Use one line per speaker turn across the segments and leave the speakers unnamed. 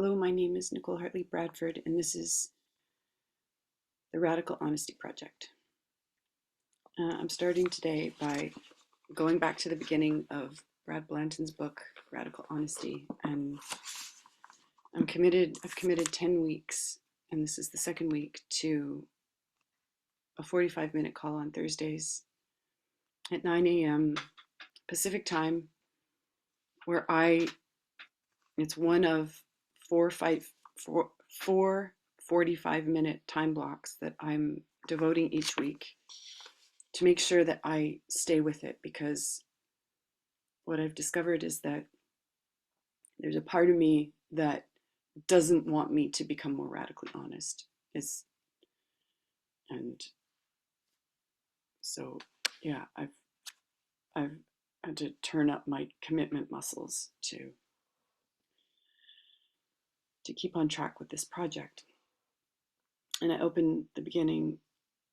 Hello, my name is Nicole Hartley Bradford, and this is the Radical Honesty Project. I'm starting today by going back to the beginning of Brad Blanton's book, Radical Honesty, and I've committed 10 weeks, and this is the second week, to a 45-minute call on Thursdays at 9 a.m. Pacific time, where it's one of four 45-minute time blocks that I'm devoting each week to make sure that I stay with it, because what I've discovered is that there's a part of me that doesn't want me to become more radically honest. And so yeah, I've had to turn up my commitment muscles to keep on track with this project. And I opened the beginning,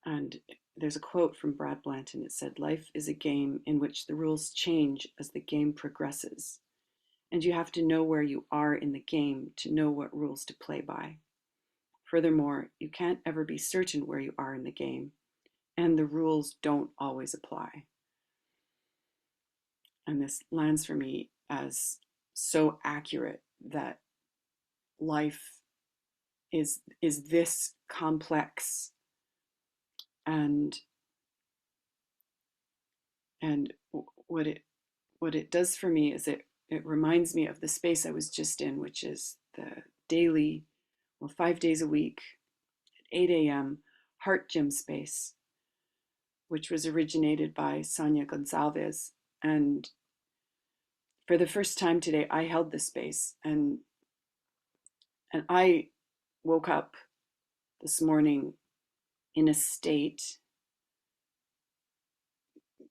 and there's a quote from Brad Blanton. It said, "Life is a game in which the rules change as the game progresses. And you have to know where you are in the game to know what rules to play by. Furthermore, you can't ever be certain where you are in the game, and the rules don't always apply." And this lands for me as so accurate, that life is this complex, and what it does for me is it reminds me of the space I was just in, which is the daily, 5 days a week at 8 a.m. Heart Gym space, which was originated by Sonia Gonsalves. And for the first time today, I held the space, and I woke up this morning in a state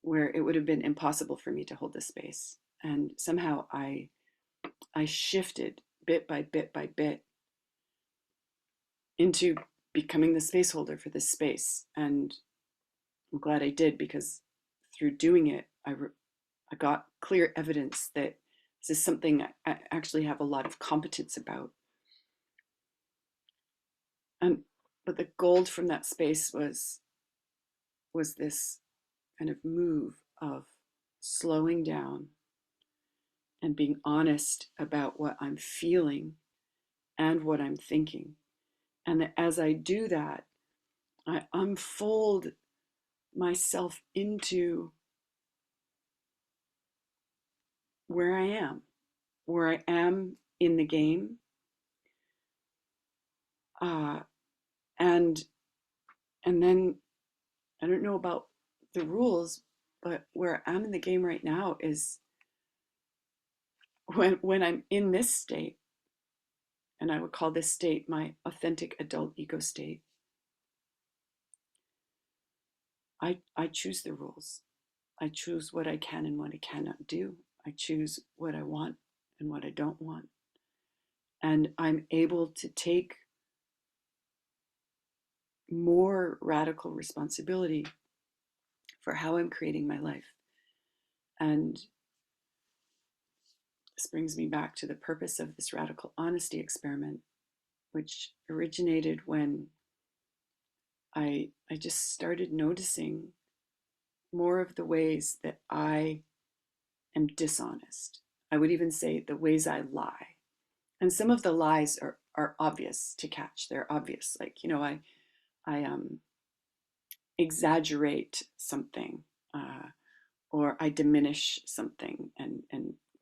where it would have been impossible for me to hold the space. And somehow I shifted bit by bit by bit into becoming the space holder for this space. And I'm glad I did, because through doing it, I got clear evidence that this is something I actually have a lot of competence about. But the gold from that space was this kind of move of slowing down and being honest about what I'm feeling and what I'm thinking. And that as I do that, I unfold myself into where I am in the game. Uh, and then I don't know about the rules, but where I'm in the game right now is when I'm in this state, and I would call this state my authentic adult ego state. I choose the rules. I choose what I can and what I cannot do. I choose what I want and what I don't want. And I'm able to take more radical responsibility for how I'm creating my life. And this brings me back to the purpose of this radical honesty experiment, which originated when I just started noticing more of the ways that I am dishonest. I would even say the ways I lie. And some of the lies are obvious to catch. They're obvious. Like, I exaggerate something, or I diminish something, and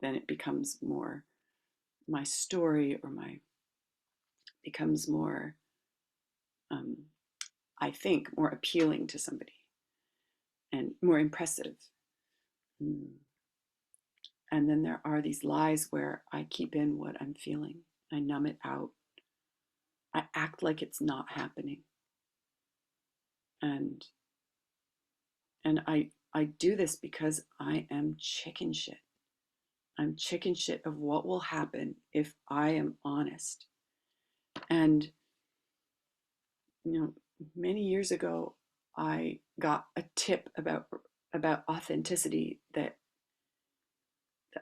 then it becomes more my story, or becomes more, I think, more appealing to somebody and more impressive. And then there are these lies where I keep in what I'm feeling. I numb it out. I act like it's not happening. And I do this because I am chicken shit. I'm chicken shit of what will happen if I am honest. And many years ago, I got a tip about authenticity that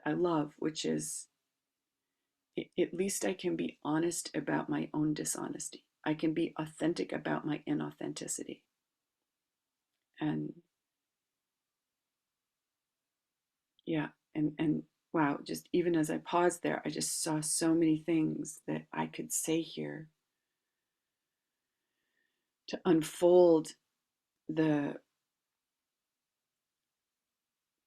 I love, which is at least I can be honest about my own dishonesty. I can be authentic about my inauthenticity. And yeah, and wow, just even as I paused there, I just saw so many things that I could say here to unfold the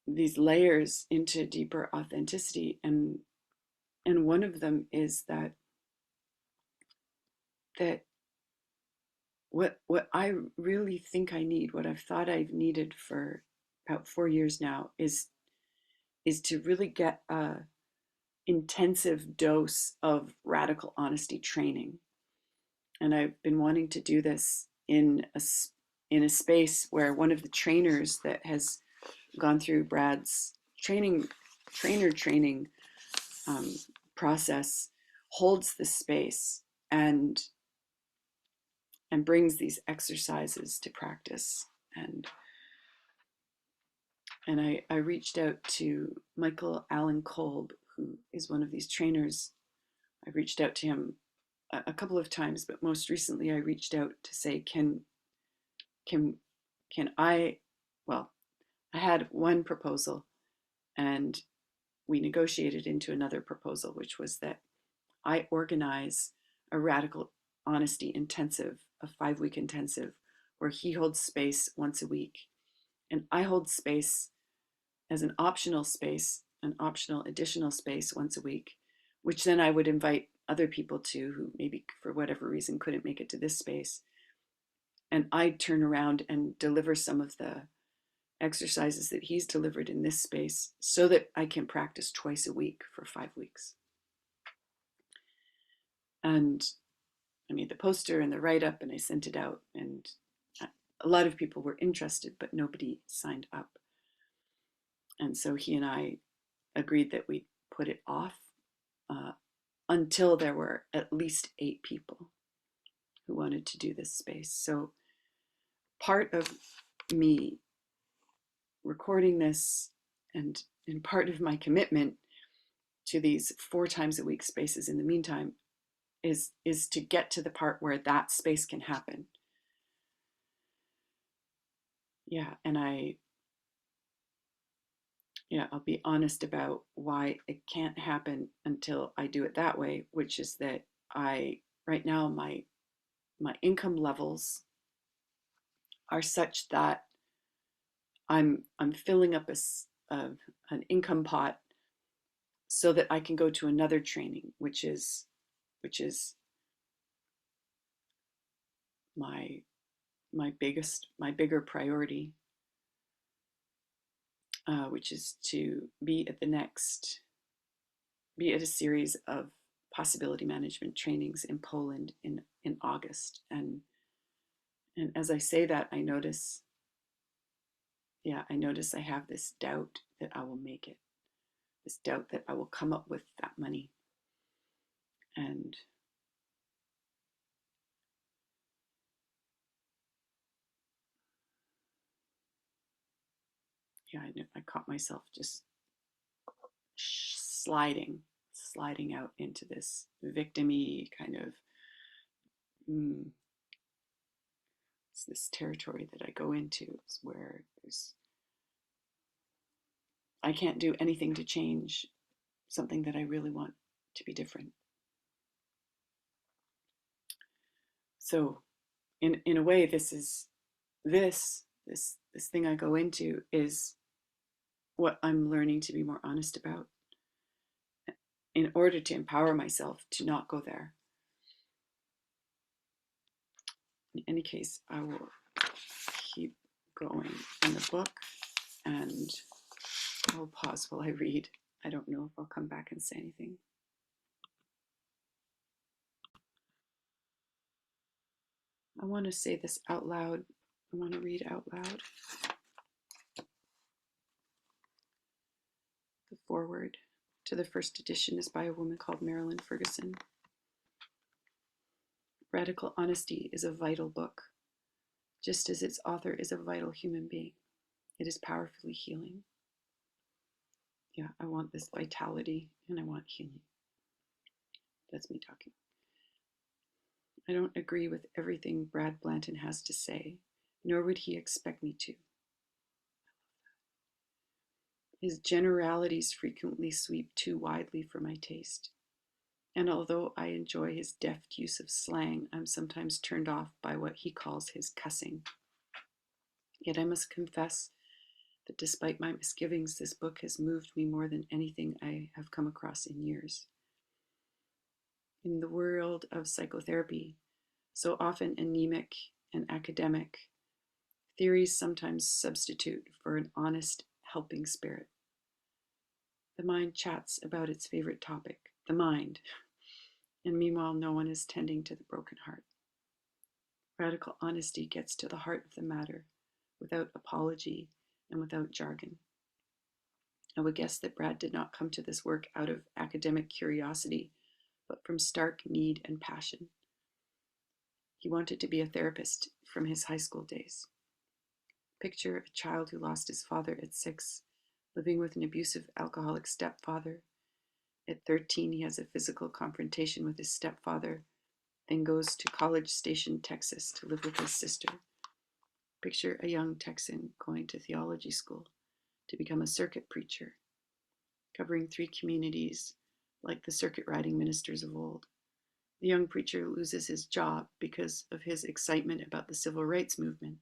these layers into deeper authenticity. And one of them is that what I really think I need, what I've thought I've needed for about 4 years now, is to really get a intensive dose of radical honesty training. And I've been wanting to do this in a space where one of the trainers that has gone through Brad's trainer training um, process holds the space and brings these exercises to practice. And I reached out to Michael Allen Kolb, who is one of these trainers. I reached out to him a couple of times, but most recently I reached out to say, can can I, well, I had one proposal and we negotiated into another proposal, which was that I organize a radical honesty intensive, a 5-week intensive, where he holds space once a week and I hold space as an optional space, an optional additional space once a week, which then I would invite other people to who maybe for whatever reason couldn't make it to this space. And I'd turn around and deliver some of the exercises that he's delivered in this space so that I can practice twice a week for 5 weeks. And I made the poster and the write-up and I sent it out, and a lot of people were interested, but nobody signed up. And so he and I agreed that we'd put it off uh, until there were at least 8 people who wanted to do this space. So part of me recording this and part of my commitment to these 4 times a week spaces in the meantime is to get to the part where that space can happen. Yeah, and I'll be honest about why it can't happen until I do it that way, which is that I right now my income levels are such that I'm filling up an income pot so that I can go to another training, which is my my bigger priority, which is to be at a series of possibility management trainings in Poland in August. And as I say that, I notice I have this doubt that I will make it, this doubt that I will come up with that money. And yeah, I caught myself just sliding out into this victim-y kind of it's this territory that I go into where I can't do anything to change something that I really want to be different. So in a way, this thing I go into is what I'm learning to be more honest about in order to empower myself to not go there. In any case, I will keep going in the book and I'll pause while I read. I don't know if I'll come back and say anything. I want to say this out loud. I want to read out loud. The foreword to the first edition is by a woman called Marilyn Ferguson. Radical Honesty is a vital book, just as its author is a vital human being. It is powerfully healing. Yeah, I want this vitality and I want healing. That's me talking. I don't agree with everything Brad Blanton has to say, nor would he expect me to. His generalities frequently sweep too widely for my taste. And although I enjoy his deft use of slang, I'm sometimes turned off by what he calls his cussing. Yet I must confess that despite my misgivings, this book has moved me more than anything I have come across in years. In the world of psychotherapy, so often anemic and academic, theories sometimes substitute for an honest, helping spirit. The mind chats about its favorite topic, the mind, and meanwhile no one is tending to the broken heart. Radical honesty gets to the heart of the matter, without apology and without jargon. I would guess that Brad did not come to this work out of academic curiosity, but from stark need and passion. He wanted to be a therapist from his high school days. Picture a child who lost his father at 6, living with an abusive alcoholic stepfather. At 13, he has a physical confrontation with his stepfather, then goes to College Station, Texas to live with his sister. Picture a young Texan going to theology school to become a circuit preacher, covering 3 communities like the circuit riding ministers of old. The young preacher loses his job because of his excitement about the civil rights movement,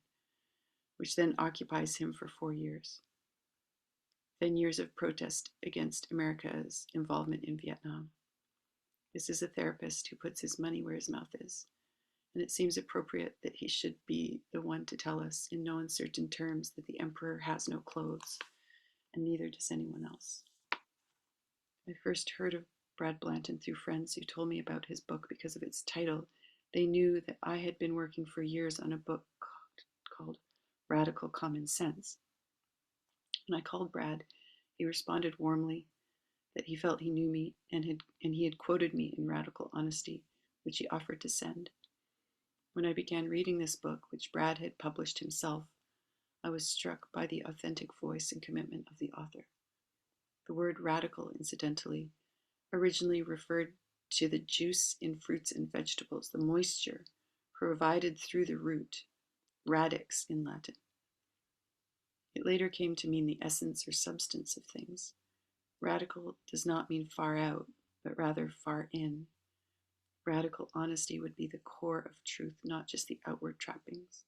which then occupies him for 4 years. Then years of protest against America's involvement in Vietnam. This is a therapist who puts his money where his mouth is, and it seems appropriate that he should be the one to tell us in no uncertain terms that the emperor has no clothes, and neither does anyone else. I first heard of Brad Blanton through friends who told me about his book because of its title. They knew that I had been working for years on a book called Radical Common Sense. When I called Brad, he responded warmly that he felt he knew me and he had quoted me in Radical Honesty, which he offered to send. When I began reading this book, which Brad had published himself, I was struck by the authentic voice and commitment of the author. The word radical, incidentally, originally referred to the juice in fruits and vegetables, the moisture provided through the root, radix in Latin. It later came to mean the essence or substance of things. Radical does not mean far out, but rather far in. Radical honesty would be the core of truth, not just the outward trappings.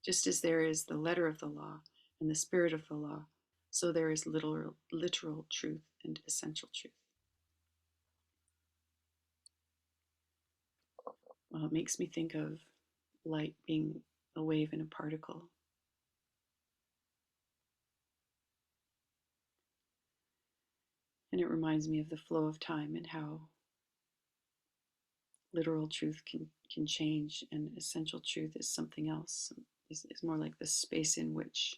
Just as there is the letter of the law and the spirit of the law, so there is literal truth and essential truth. Well, it makes me think of light being a wave and a particle. And it reminds me of the flow of time and how literal truth can change, and essential truth is something else. Is more like the space in which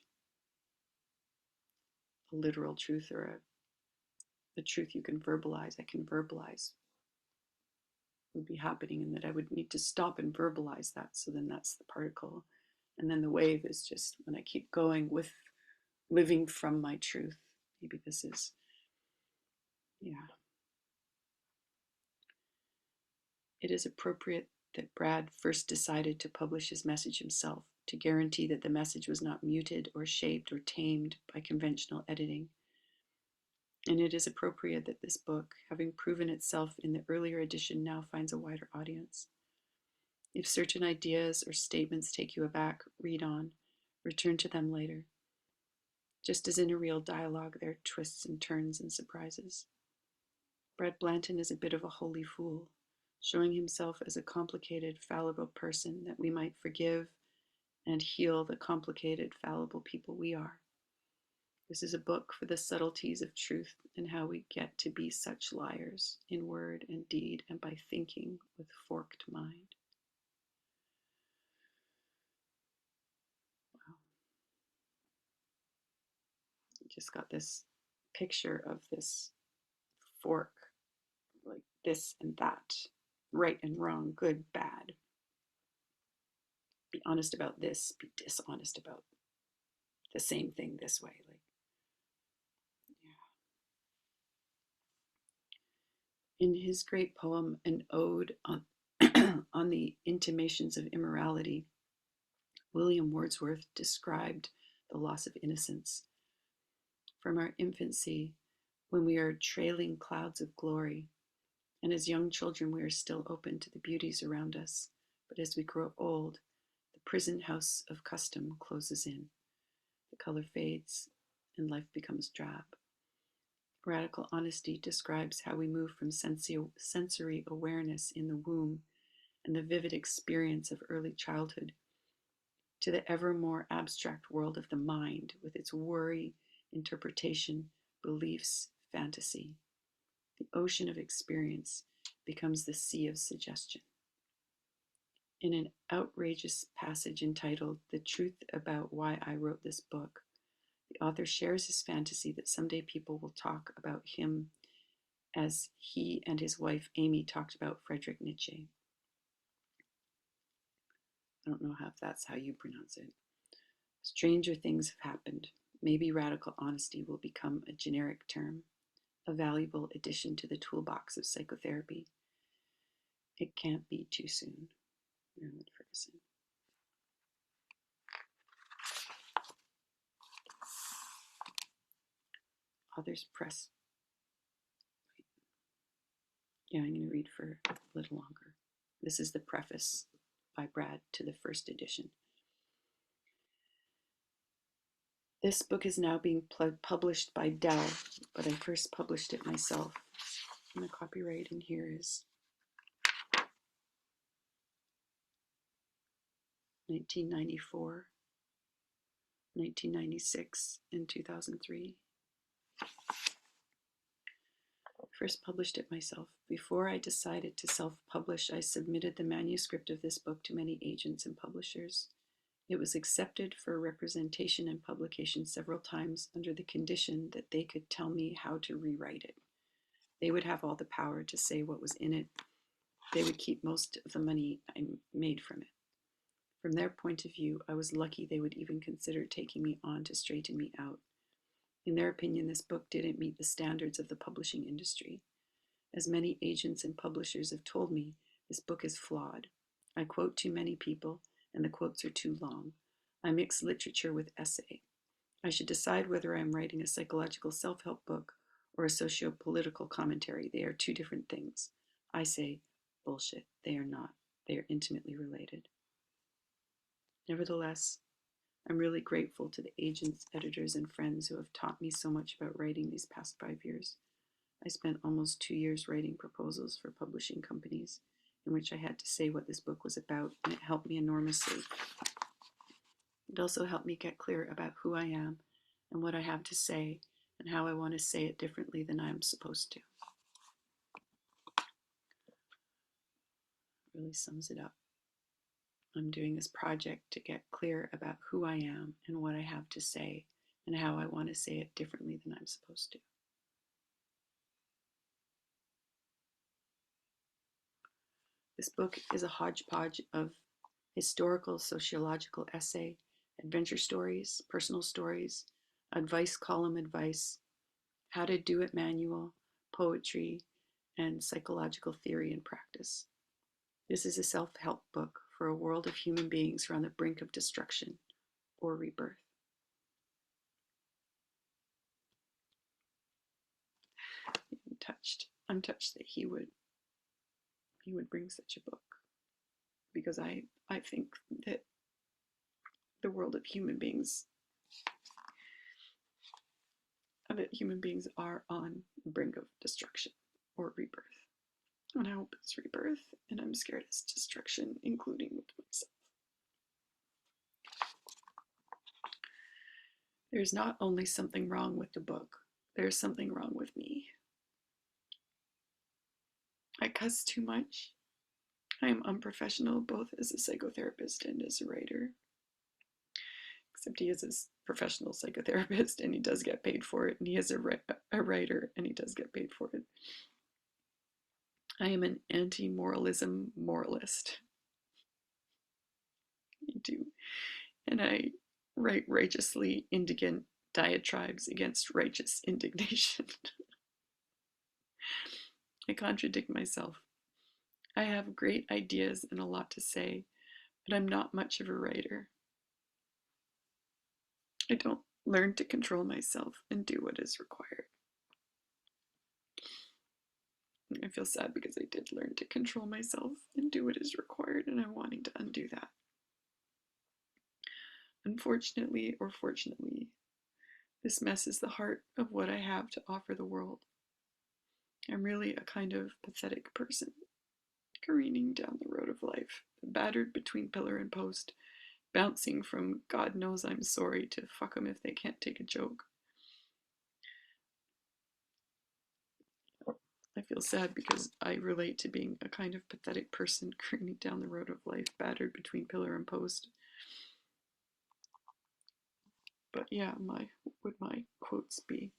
a literal truth or a truth you can verbalize, I can verbalize, would be happening, and that I would need to stop and verbalize that. So then that's the particle. And then the wave is just when I keep going with living from my truth. Maybe this is, yeah. It is appropriate that Brad first decided to publish his message himself, to guarantee that the message was not muted or shaped or tamed by conventional editing. And it is appropriate that this book, having proven itself in the earlier edition, now finds a wider audience. If certain ideas or statements take you aback, read on, return to them later. Just as in a real dialogue, there are twists and turns and surprises. Brad Blanton is a bit of a holy fool, showing himself as a complicated, fallible person that we might forgive and heal the complicated, fallible people we are. This is a book for the subtleties of truth and how we get to be such liars in word and deed and by thinking with forked mind. Wow. Just got this picture of this fork, like this and that, right and wrong, good, bad. Be honest about this, be dishonest about the same thing this way. Like, yeah. In his great poem, An Ode on, on the Intimations of Immorality, William Wordsworth described the loss of innocence. From our infancy, when we are trailing clouds of glory, and as young children we are still open to the beauties around us, but as we grow old, the prison house of custom closes in, the color fades, and life becomes drab. Radical Honesty describes how we move from sensory awareness in the womb and the vivid experience of early childhood to the ever more abstract world of the mind with its worry, interpretation, beliefs, fantasy. The ocean of experience becomes the sea of suggestion. In an outrageous passage entitled The Truth About Why I Wrote This Book, the author shares his fantasy that someday people will talk about him as he and his wife Amy talked about Friedrich Nietzsche. I don't know if that's how you pronounce it. Stranger things have happened. Maybe radical honesty will become a generic term, a valuable addition to the toolbox of psychotherapy. It can't be too soon. Marilyn Ferguson. Authors Press. Yeah, I'm going to read for a little longer. This is the preface by Brad to the first edition. This book is now being published by Dell, but I first published it myself. And the copyright in here is 1994, 1996, and 2003. First published it myself. Before I decided to self-publish, I submitted the manuscript of this book to many agents and publishers. It was accepted for representation and publication several times under the condition that they could tell me how to rewrite it. They would have all the power to say what was in it. They would keep most of the money I made from it. From their point of view, I was lucky they would even consider taking me on to straighten me out. In their opinion, this book didn't meet the standards of the publishing industry. As many agents and publishers have told me, this book is flawed. I quote too many people, and the quotes are too long. I mix literature with essay. I should decide whether I am writing a psychological self-help book or a socio-political commentary. They are two different things. I say, bullshit. They are not. They are intimately related. Nevertheless, I'm really grateful to the agents, editors, and friends who have taught me so much about writing these past 5 years. I spent almost 2 years writing proposals for publishing companies in which I had to say what this book was about, and it helped me enormously. It also helped me get clear about who I am and what I have to say and how I want to say it differently than I'm supposed to. Really sums it up. I'm doing this project to get clear about who I am and what I have to say and how I want to say it differently than I'm supposed to. This book is a hodgepodge of historical sociological essay, adventure stories, personal stories, advice column advice, how to do it manual, poetry, and psychological theory and practice. This is a self-help book for a world of human beings who are on the brink of destruction or rebirth. I'm touched that he would bring such a book, because I think that the world of human beings are on the brink of destruction or rebirth. And I hope it's rebirth, and I'm scared it's destruction, including with myself. There's not only something wrong with the book, there's something wrong with me. I cuss too much. I am unprofessional both as a psychotherapist and as a writer. Except he is a professional psychotherapist and he does get paid for it, and he is a writer and he does get paid for it. I am an anti-moralism moralist. I do. And I write righteously indignant diatribes against righteous indignation.
I contradict myself. I have great ideas and a lot to say, but I'm not much of a writer. I don't learn to control myself and do what is required. I feel sad because I did learn to control myself and do what is required, and I'm wanting to undo that. Unfortunately, or fortunately, this messes the heart of what I have to offer the world. I'm really a kind of pathetic person, careening down the road of life, battered between pillar and post, bouncing from God knows I'm sorry to fuck 'em if they can't take a joke. I feel sad because I relate to being a kind of pathetic person careening down the road of life, battered between pillar and post. But yeah, what would my quotes be?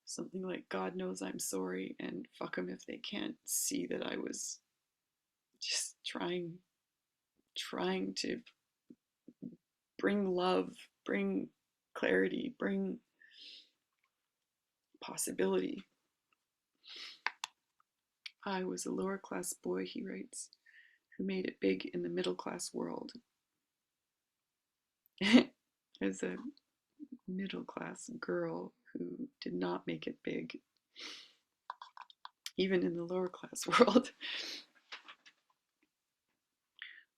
Something like, God knows I'm sorry, and fuck 'em if they can't see that I was just trying to bring love, bring clarity, bring possibility. I was a lower class boy, he writes, who made it big in the middle class world. As a middle class girl who did not make it big, even in the lower class world.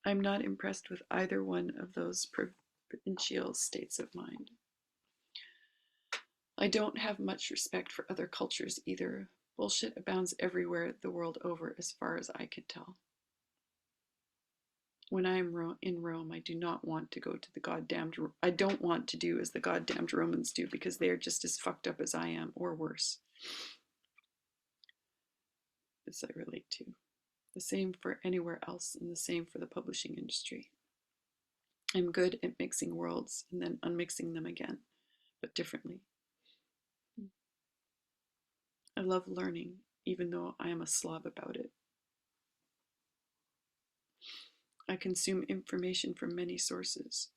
I'm not impressed with either one of those provincial states of mind. I don't have much respect for other cultures either. Bullshit abounds everywhere the world over, as far as I can tell. When I am in Rome, I do not want to go to the goddamned. I don't want to do as the goddamned Romans do, because they are just as fucked up as I am, or worse. This I relate to. The same for anywhere else, and the same for the publishing industry. I'm good at mixing worlds and then unmixing them again, but differently. I love learning, even though I am a slob about it. I consume information from many sources.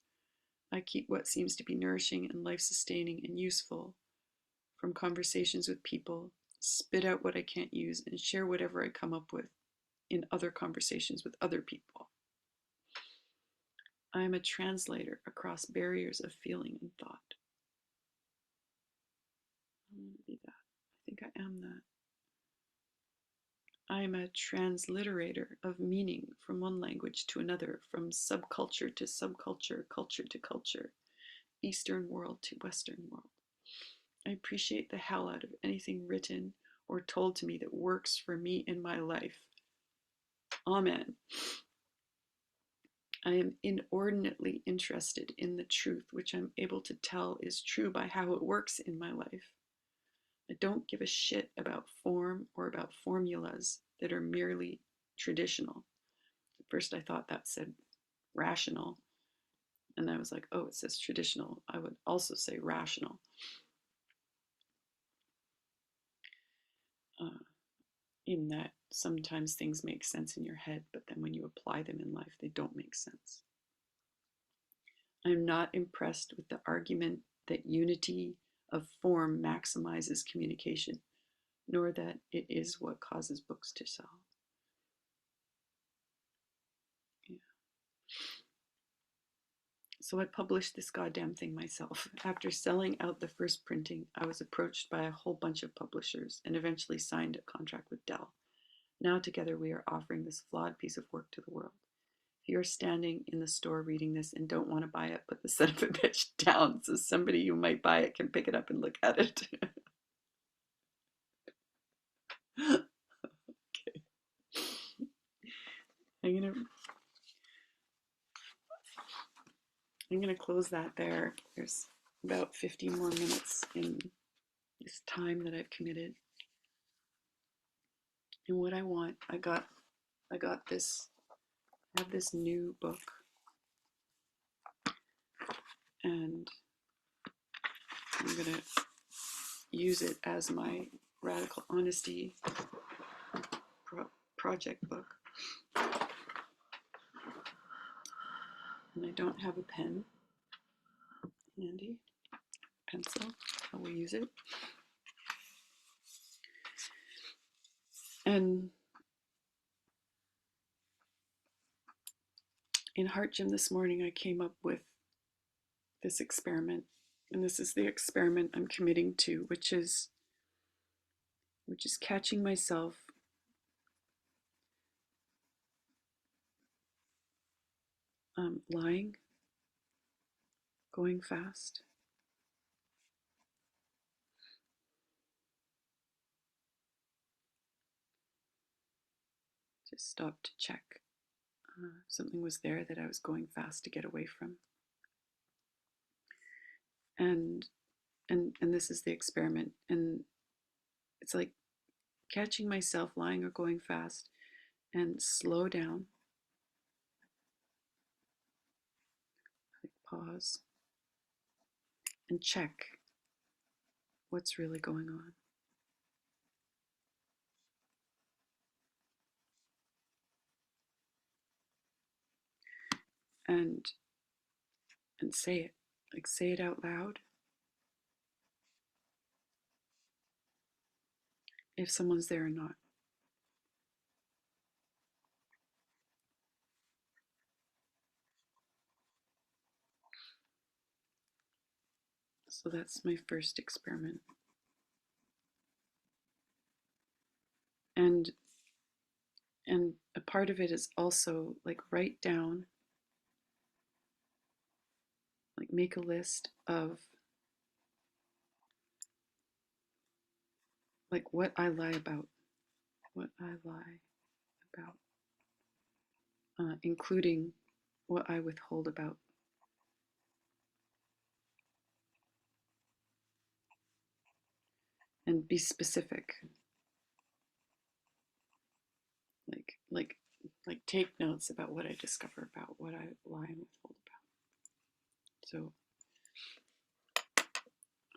I keep what seems to be nourishing and life-sustaining and useful from conversations with people, spit out what I can't use, and share whatever I come up with in other conversations with other people. I am a translator across barriers of feeling and thought. I want to be that. I think I am that. I am a transliterator of meaning from one language to another, from subculture to subculture, culture to culture, Eastern world to Western world. I appreciate the hell out of anything written or told to me that works for me in my life. Amen. I am inordinately interested in the truth, which I'm able to tell is true by how it works in my life. I don't give a shit about form or about formulas that are merely traditional. At first I thought that said rational, and I was like, oh, it says traditional. I would also say rational. In that sometimes things make sense in your head, but then when you apply them in life, they don't make sense. I'm not impressed with the argument that unity of form maximizes communication, nor that it is what causes books to sell. Yeah. So I published this goddamn thing myself. After selling out the first printing, I was approached by a whole bunch of publishers and eventually signed a contract with Dell. Now together we are offering this flawed piece of work to the world. If you're standing in the store reading this and don't want to buy it, put the son of a bitch down so somebody who might buy it can pick it up and look at it. Okay. I'm gonna close that there. There's about 50 more minutes in this time that I've committed. And what I want, I got this, I have this new book, and I'm gonna use it as my radical honesty project book. And I don't have a pen handy, pencil. I will use it. And in Heart Gym this morning, I came up with this experiment. And this is the experiment I'm committing to, which is catching myself lying, going fast. Just stop to check if something was there that I was going fast to get away from. And this is the experiment. And it's like catching myself lying or going fast and slow down, like pause, and check what's really going on. And say it, like say it out loud. If someone's there or not. So that's my first experiment. And a part of it is also like write down, like make a list of like what I lie about, including what I withhold about. And be specific. Like take notes about what I discover about what I lie and withhold about. So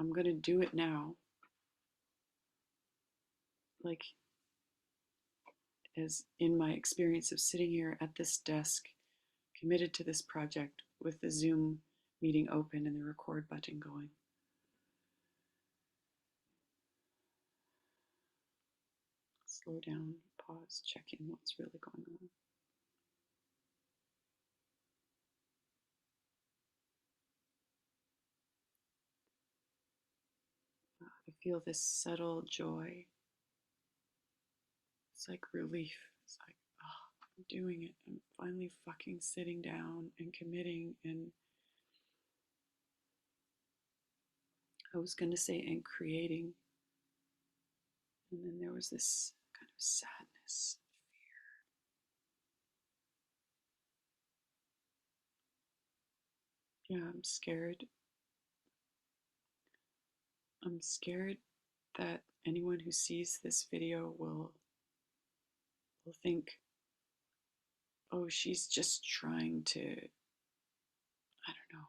I'm gonna do it now. Like as in my experience of sitting here at this desk, committed to this project with the Zoom meeting open and the record button going. Slow down, pause, check in what's really going on. I feel this subtle joy. It's like relief. It's like, oh, I'm doing it. I'm finally fucking sitting down and committing. And I was going to say, and creating. And then there was this kind of sadness, fear. Yeah, I'm scared. I'm scared that anyone who sees this video will think, oh, she's just trying to, I don't know.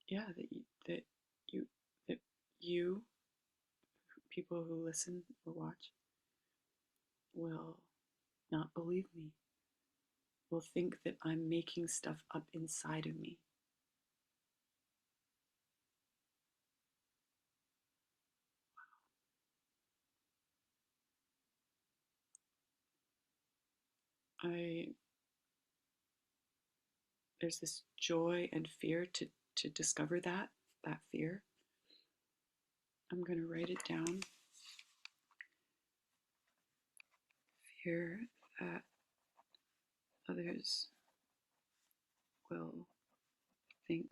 Yeah, that you, that you, people who listen or watch, will not believe me, will think that I'm making stuff up inside of me. There's this joy and fear to discover that fear. I'm going to write it down. Fear that others will think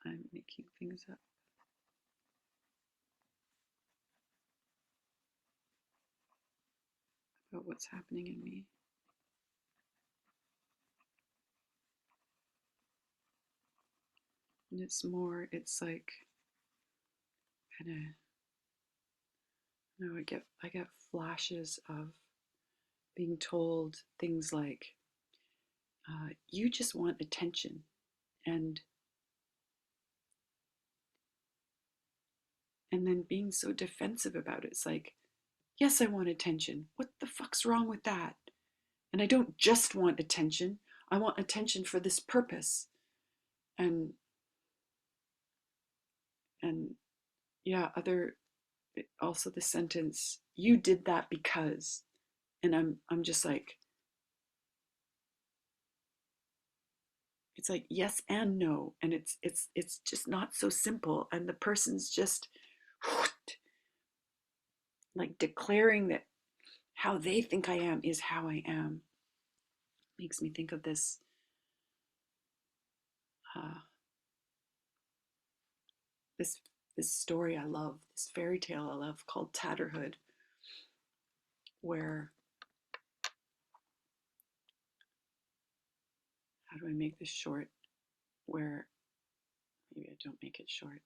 I'm making things up. About what's happening in me. And it's like kind of, I get flashes of being told things like, you just want attention. And then being so defensive about it. It's like, yes, I want attention. What the fuck's wrong with that? And I don't just want attention. I want attention for this purpose. And and yeah, also the sentence, you did that because, and I'm just like, it's like yes and no, and it's just not so simple, and the person's just like declaring that how they think I am is how I am. Makes me think of uh, this this story I love, this fairy tale I love called Tatterhood, where, how do I make this short? Where maybe I don't make it short.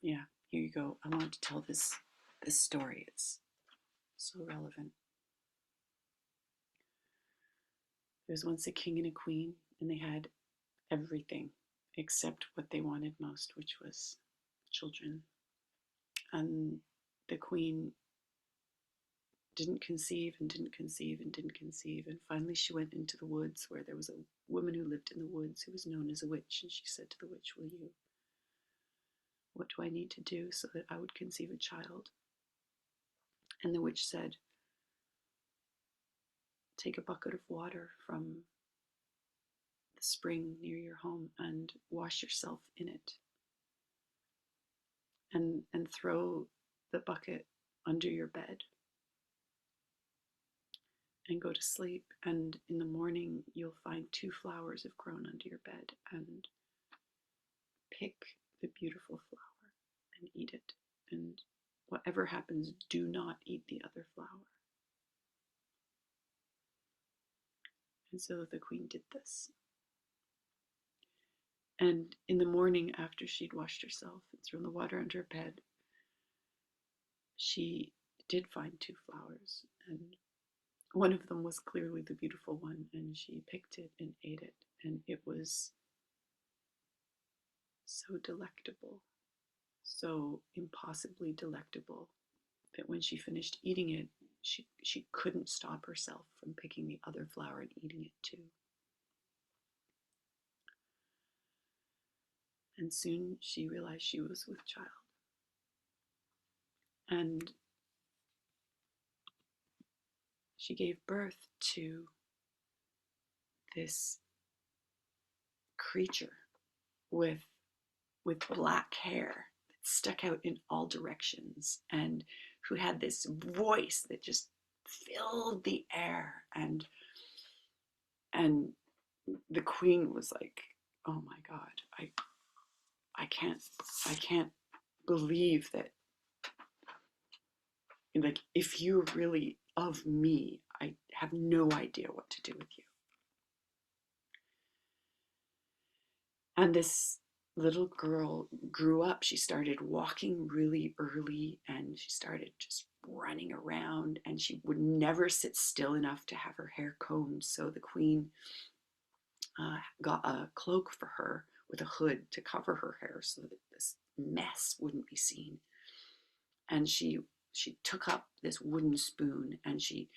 Yeah, here you go. I wanted to tell this story. It's so relevant. There was once a king and a queen, and they had everything except what they wanted most, which was children. And the queen didn't conceive and didn't conceive and didn't conceive. And finally, she went into the woods where there was a woman who lived in the woods who was known as a witch. And she said to the witch, what do I need to do so that I would conceive a child? And the witch said, take a bucket of water from the spring near your home and wash yourself in it. And throw the bucket under your bed and go to sleep. And in the morning, you'll find 2 flowers have grown under your bed, and pick the beautiful flower and eat it. And whatever happens, do not eat the other flower. And so the queen did this. And in the morning, after she'd washed herself and thrown the water under her bed, she did find 2 flowers. And one of them was clearly the beautiful one, and she picked it and ate it. And it was so delectable, so impossibly delectable, that when she finished eating it, she couldn't stop herself from picking the other flower and eating it too. And soon she realized she was with child. And she gave birth to this creature with black hair that stuck out in all directions, and who had this voice that just filled the air. And the queen was like, oh my god, I can't believe that, like, if you're really of me, I have no idea what to do with you. And this little girl grew up. She started walking really early, and she started just running around, and she would never sit still enough to have her hair combed. So the queen got a cloak for her with a hood to cover her hair so that this mess wouldn't be seen. And she took up this wooden spoon, and she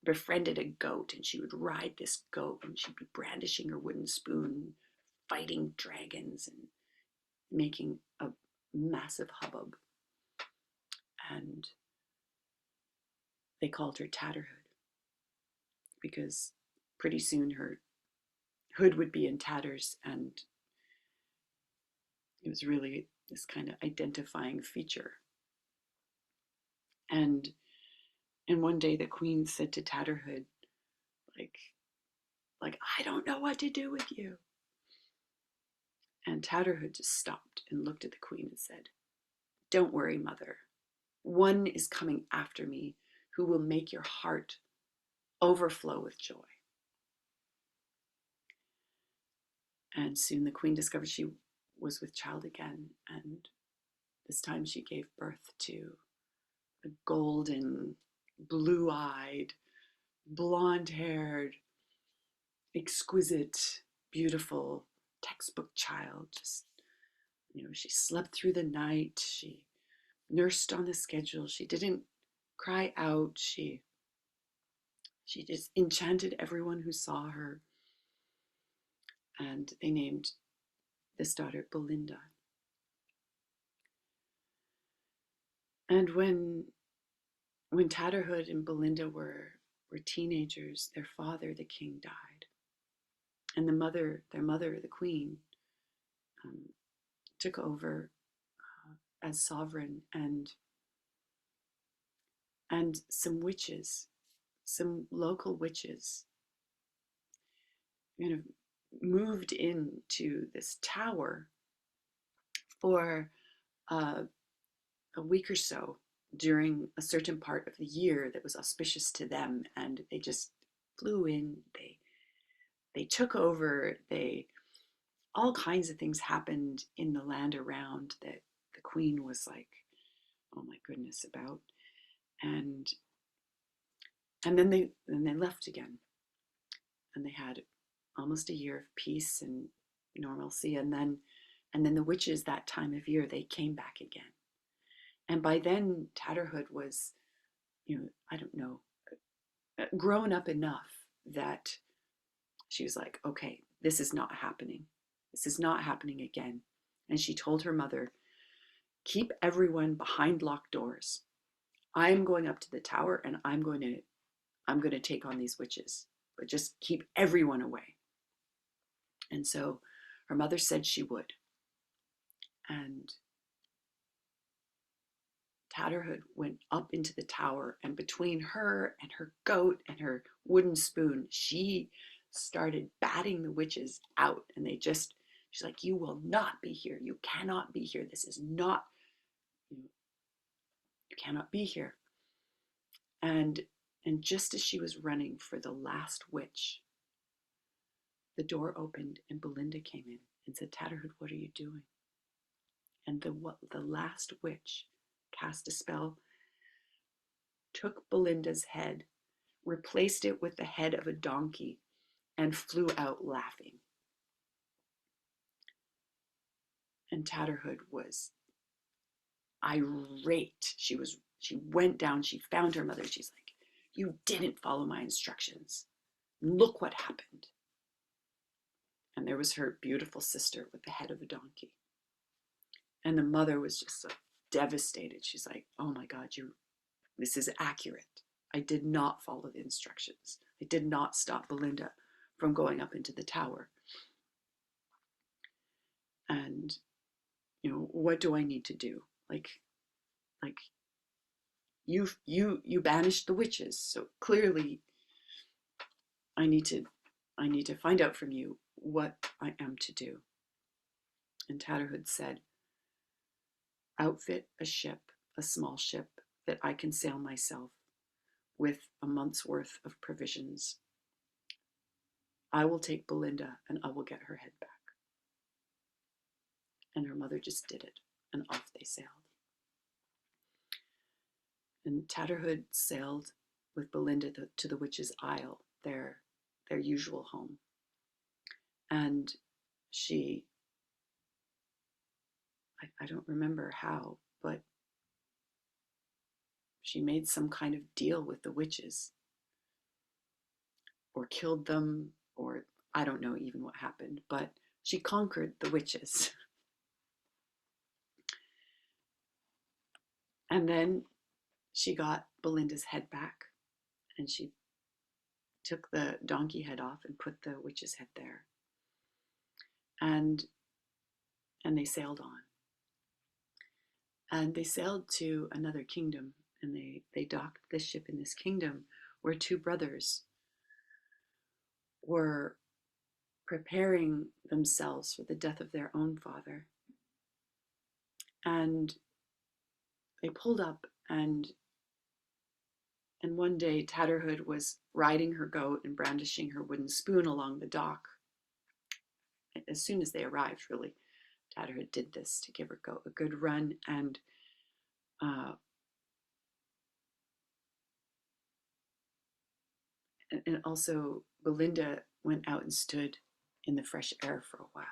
befriended a goat, and she would ride this goat, and she'd be brandishing her wooden spoon, fighting dragons and making a massive hubbub. And they called her Tatterhood because pretty soon her hood would be in tatters, and it was really this kind of identifying feature. And one day the queen said to Tatterhood, like I don't know what to do with you. And Tatterhood just stopped and looked at the queen and said, don't worry, mother. One is coming after me who will make your heart overflow with joy. And soon the queen discovered she was with child again, and this time she gave birth to a golden, blue-eyed, blonde-haired, exquisite, beautiful textbook child. Just, she slept through the night. She nursed on the schedule. She didn't cry out. She just enchanted everyone who saw her.
and they named this daughter Belinda. And when Tatterhood and Belinda were teenagers, their father, the king, died, and their mother, the queen, um, took over as sovereign, and some local witches, kind of moved into this tower for uh, a week or so during a certain part of the year that was auspicious to them, and they just flew in. They took over. They All kinds of things happened in the land around that the queen was like, "Oh my goodness," about, and then they left again, and they had almost a year of peace and normalcy, and then the witches that time of year they came back again, and by then Tatterhood was, I don't know, grown up enough that she was like, okay, this is not happening. This is not happening again. And she told her mother, keep everyone behind locked doors. I'm going up to the tower and I'm going to take on these witches, but just keep everyone away. And so her mother said she would. And Tatterhood went up into the tower, and between her and her goat and her wooden spoon, she started batting the witches out. And she's like, you will not be here. You cannot be here. This is not, you cannot be here. And just as she was running for the last witch, the door opened and Belinda came in and said, Tatterhood, what are you doing? And the last witch cast a spell, took Belinda's head, replaced it with the head of a donkey, and flew out laughing. And Tatterhood was irate. She went down, she found her mother. She's like, you didn't follow my instructions. Look what happened. And there was her beautiful sister with the head of a donkey. And the mother was just so devastated. She's like, oh my God, this is accurate. I did not follow the instructions. I did not stop Belinda from going up into the tower. And, what do I need to do? Like you banished the witches. So clearly I need to find out from you what I am to do. And Tatterhood said, outfit a small ship that I can sail myself with a month's worth of provisions. I will take Belinda and I will get her head back. And her mother just did it, and off they sailed. And Tatterhood sailed with Belinda to the Witch's Isle, their usual home. And I don't remember how, but she made some kind of deal with the witches, or killed them, or I don't know even what happened, but she conquered the witches. And then she got Belinda's head back, and she took the donkey head off and put the witch's head there. And they sailed on. And they sailed to another kingdom, and they docked this ship in this kingdom where two brothers were preparing themselves for the death of their own father. And they pulled up, and one day Tatterhood was riding her goat and brandishing her wooden spoon along the dock. As soon as they arrived, really, Tatterhood did this to give her goat a good run, and also Belinda went out and stood in the fresh air for a while.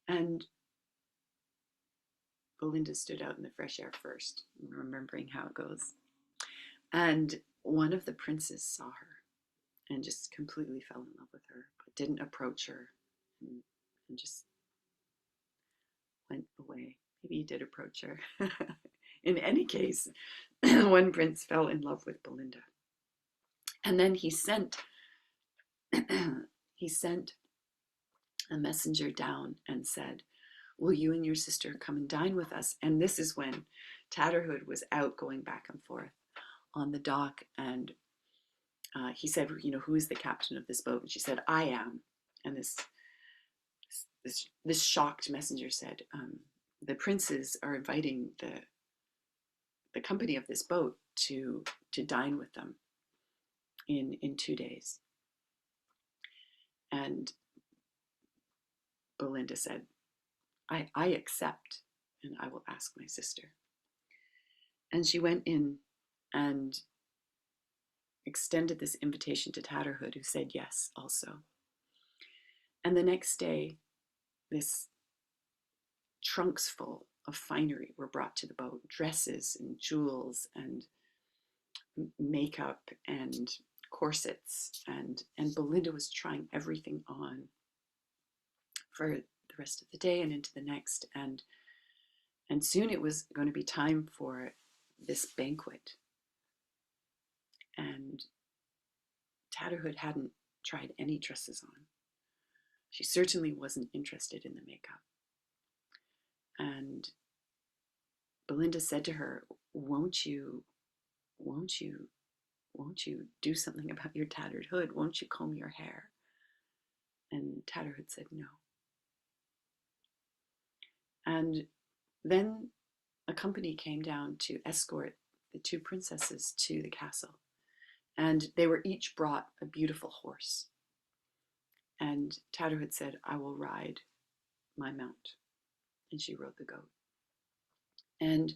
And Belinda stood out in the fresh air first, remembering how it goes. And one of the princes saw her and just completely fell in love with her. But didn't approach her, and just went away. Maybe he did approach her. In any case, one prince fell in love with Belinda. And then he sent he sent a messenger down and said, will you and your sister come and dine with us? And this is when Tatterhood was out going back and forth on the dock. And he said, who is the captain of this boat? And she said, I am. And this shocked messenger said, the princes are inviting the company of this boat to dine with them in 2 days. And Belinda said, I accept, and I will ask my sister. And she went in and extended this invitation to Tatterhood, who said yes also. And the next day, this trunks full of finery were brought to the boat, dresses and jewels and makeup and corsets, and Belinda was trying everything on for the rest of the day and into the next, and soon it was going to be time for this banquet. And Tatterhood hadn't tried any dresses on. She certainly wasn't interested in the makeup. And Belinda said to her, won't you do something about your tattered hood? Won't you comb your hair? And Tatterhood said no. And then a company came down to escort the two princesses to the castle. And they were each brought a beautiful horse. And Tatterhood said, I will ride my mount. And she rode the goat. And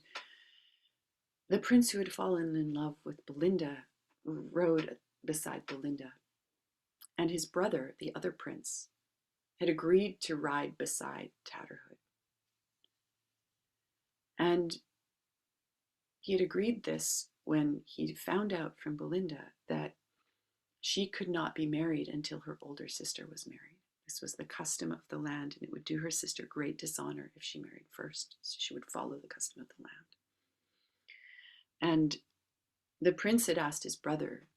the prince who had fallen in love with Belinda rode beside Belinda. And his brother, the other prince, had agreed to ride beside Tatterhood. And he had agreed this when he found out from Belinda that she could not be married until her older sister was married. This was the custom of the land, and it would do her sister great dishonor if she married first. So she would follow the custom of the land. And the prince had asked his brother,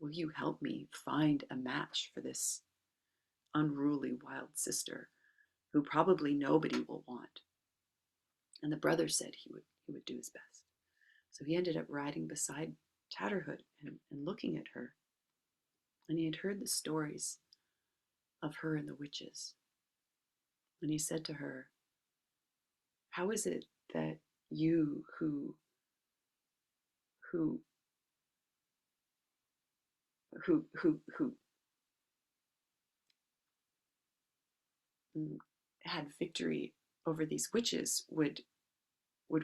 will you help me find a match for this unruly wild sister who probably nobody will want? And the brother said he would do his best. So he ended up riding beside Tatterhood and looking at her. And he had heard the stories of her and the witches. And he said to her, how is it that you who had victory over these witches would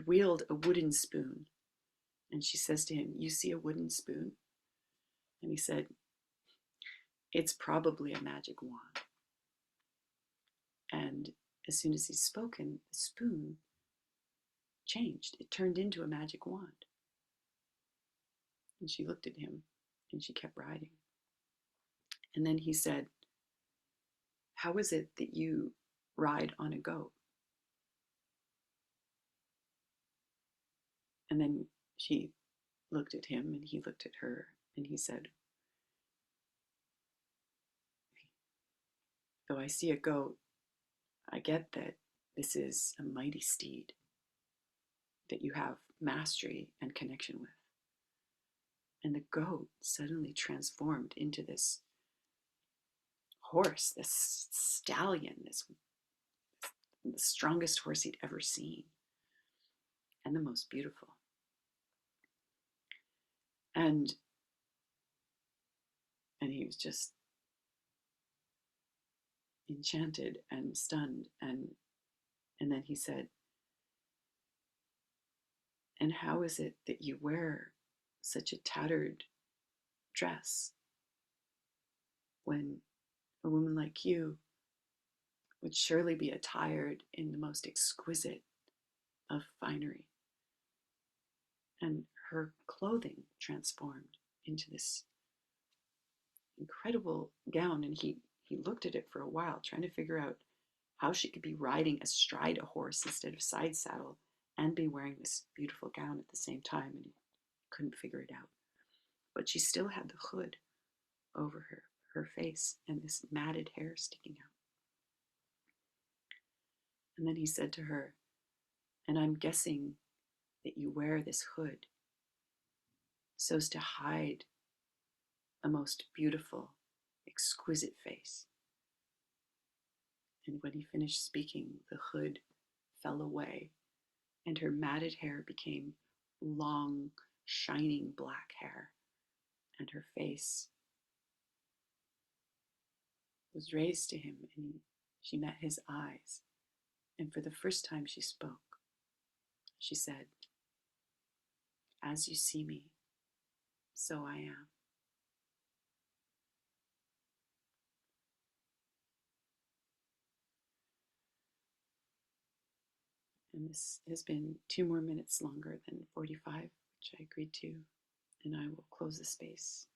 wield a wooden spoon? And she says to him, you see a wooden spoon? And he said, it's probably a magic wand. And as soon as he'd spoken, the spoon changed. It turned into a magic wand. And she looked at him and she kept riding. And then he said, how is it that you ride on a goat? And then she looked at him and he looked at her and he said, though I see a goat, I get that this is a mighty steed that you have mastery and connection with. And the goat suddenly transformed into this horse, this stallion, the strongest horse he'd ever seen, and the most beautiful. And he was just enchanted and stunned. And then he said, and how is it that you wear such a tattered dress when a woman like you would surely be attired in the most exquisite of finery? And her clothing transformed into this incredible gown, and he
he looked at it for a while, trying to figure out how she could be riding astride a horse instead of side saddle and be wearing this beautiful gown at the same time, and he couldn't figure it out. But she still had the hood over her face and this matted hair sticking out. And then he said to her, "And I'm guessing that you wear this hood so as to hide a most beautiful, exquisite face." And when he finished speaking, the hood fell away, and her matted hair became long, shining black hair, and her face was raised to him, and she met his eyes. And for the first time she spoke. She said, "As you see me, so I am." And this has been 2 more minutes longer than 45, which I agreed to, and I will close the space